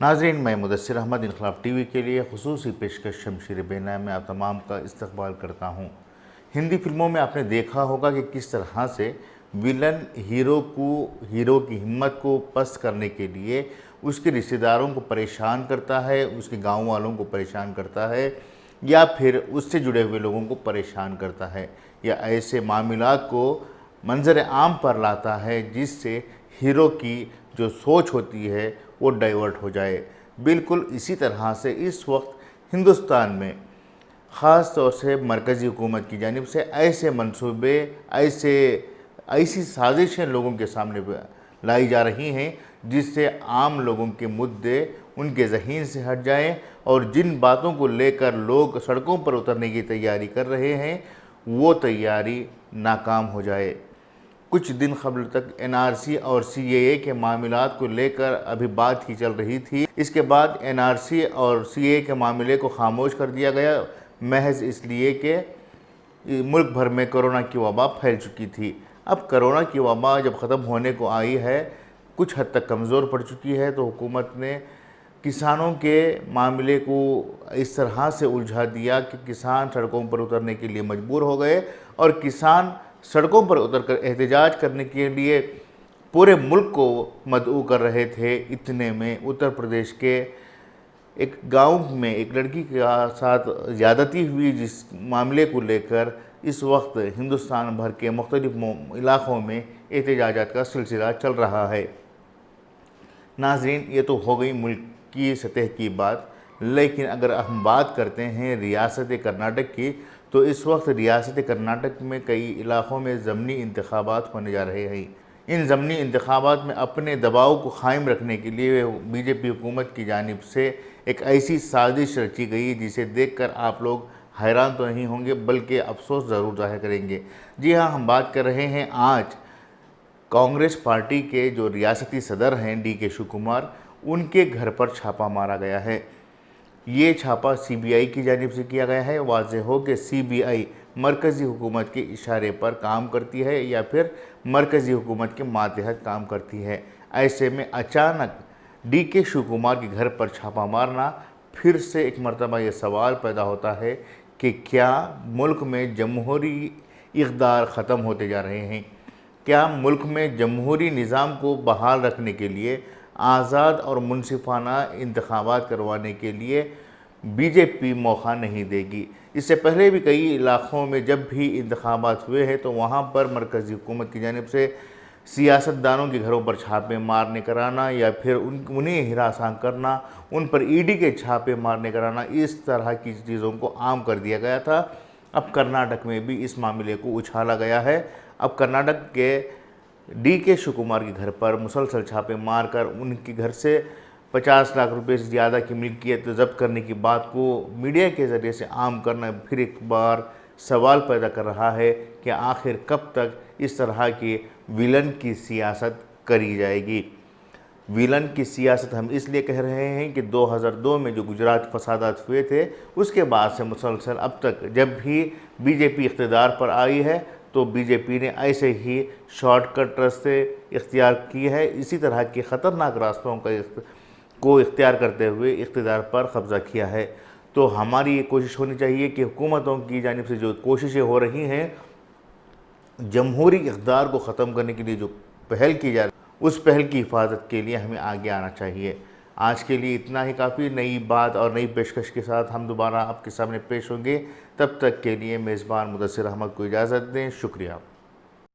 ناظرین، میں مدثر احمد انقلاب ٹی وی کے لیے خصوصی پیشکش شمشیر بینا میں آپ تمام کا استقبال کرتا ہوں۔ ہندی فلموں میں آپ نے دیکھا ہوگا کہ کس طرح سے ویلن ہیرو کی ہمت کو پست کرنے کے لیے اس کے رشتہ داروں کو پریشان کرتا ہے، اس کے گاؤں والوں کو پریشان کرتا ہے، یا پھر اس سے جڑے ہوئے لوگوں کو پریشان کرتا ہے، یا ایسے معاملات کو منظر عام پر لاتا ہے جس سے ہیرو کی جو سوچ ہوتی ہے وہ ڈائیورٹ ہو جائے۔ بالکل اسی طرح سے اس وقت ہندوستان میں خاص طور سے مرکزی حکومت کی جانب سے ایسے منصوبے، ایسی سازشیں لوگوں کے سامنے لائی جا رہی ہیں جس سے عام لوگوں کے مدعے ان کے ذہن سے ہٹ جائیں، اور جن باتوں کو لے کر لوگ سڑکوں پر اترنے کی تیاری کر رہے ہیں وہ تیاری ناکام ہو جائے۔ کچھ دن قبل تک این آر سی اور سی اے اے کے معاملات کو لے کر ابھی بات ہی چل رہی تھی۔ اس کے بعد این آر سی اور سی اے اے کے معاملے کو خاموش کر دیا گیا، محض اس لیے کہ ملک بھر میں کرونا کی وبا پھیل چکی تھی۔ اب کرونا کی وبا جب ختم ہونے کو آئی ہے، کچھ حد تک کمزور پڑ چکی ہے، تو حکومت نے کسانوں کے معاملے کو اس طرح سے الجھا دیا کہ کسان سڑکوں پر اترنے کے لیے مجبور ہو گئے، اور کسان سڑکوں پر اتر کر احتجاج کرنے کے لیے پورے ملک کو مدعو کر رہے تھے۔ اتنے میں اتر پردیش کے ایک گاؤں میں ایک لڑکی کے ساتھ زیادتی ہوئی، جس معاملے کو لے کر اس وقت ہندوستان بھر کے مختلف علاقوں میں احتجاجات کا سلسلہ چل رہا ہے۔ ناظرین، یہ تو ہو گئی ملک کی سطح کی بات، لیکن اگر ہم بات کرتے ہیں ریاست کرناٹک کی، تو اس وقت ریاست کرناٹک میں کئی علاقوں میں ضمنی انتخابات ہونے جا رہے ہیں۔ ان ضمنی انتخابات میں اپنے دباؤ کو قائم رکھنے کے لیے بی جے پی حکومت کی جانب سے ایک ایسی سازش رچی گئی جسے دیکھ کر آپ لوگ حیران تو نہیں ہوں گے بلکہ افسوس ضرور ظاہر کریں گے۔ جی ہاں، ہم بات کر رہے ہیں آج کانگریس پارٹی کے جو ریاستی صدر ہیں ڈی کے شیو کمار، ان کے گھر پر چھاپہ مارا گیا ہے۔ یہ چھاپہ سی بی آئی کی جانب سے کیا گیا ہے۔ واضح ہو کہ سی بی آئی مرکزی حکومت کے اشارے پر کام کرتی ہے یا پھر مرکزی حکومت کے ماتحت کام کرتی ہے۔ ایسے میں اچانک ڈی کے شیو کمار کے گھر پر چھاپہ مارنا، پھر سے ایک مرتبہ یہ سوال پیدا ہوتا ہے کہ کیا ملک میں جمہوری اقدار ختم ہوتے جا رہے ہیں؟ کیا ملک میں جمہوری نظام کو بحال رکھنے کے لیے، آزاد اور منصفانہ انتخابات کروانے کے لیے بی جے پی موقع نہیں دے گی؟ اس سے پہلے بھی کئی علاقوں میں جب بھی انتخابات ہوئے ہیں تو وہاں پر مرکزی حکومت کی جانب سے سیاستدانوں کے گھروں پر چھاپے مارنے کرانا، یا پھر انہیں ہراساں کرنا، ان پر ای ڈی کے چھاپے مارنے کرانا، اس طرح کی چیزوں کو عام کر دیا گیا تھا۔ اب کرناٹک میں بھی اس معاملے کو اچھالا گیا ہے۔ اب کرناٹک کے ڈی کے شیو کمار کے گھر پر مسلسل چھاپے مار کر ان کے گھر سے 50 لاکھ روپے سے زیادہ کی ملکیت ضبط کرنے کی بات کو میڈیا کے ذریعے سے عام کرنا پھر ایک بار سوال پیدا کر رہا ہے کہ آخر کب تک اس طرح کی ویلن کی سیاست کری جائے گی۔ ویلن کی سیاست ہم اس لیے کہہ رہے ہیں کہ 2002 میں جو گجرات فسادات ہوئے تھے، اس کے بعد سے مسلسل اب تک جب بھی بی جے پی اقتدار پر آئی ہے تو بی جے پی نے ایسے ہی شارٹ کٹ راستے اختیار کی ہے، اسی طرح کے خطرناک راستوں کو اختیار کرتے ہوئے اقتدار پر قبضہ کیا ہے۔ تو ہماری یہ کوشش ہونی چاہیے کہ حکومتوں کی جانب سے جو کوششیں ہو رہی ہیں جمہوری اقدار کو ختم کرنے کے لیے، جو پہل کی جا رہی ہے، اس پہل کی حفاظت کے لیے ہمیں آگے آنا چاہیے۔ آج کے لیے اتنا ہی کافی۔ نئی بات اور نئی پیشکش کے ساتھ ہم دوبارہ آپ کے سامنے پیش ہوں گے۔ تب تک کے لیے میزبان مدثر احمد کو اجازت دیں۔ شکریہ۔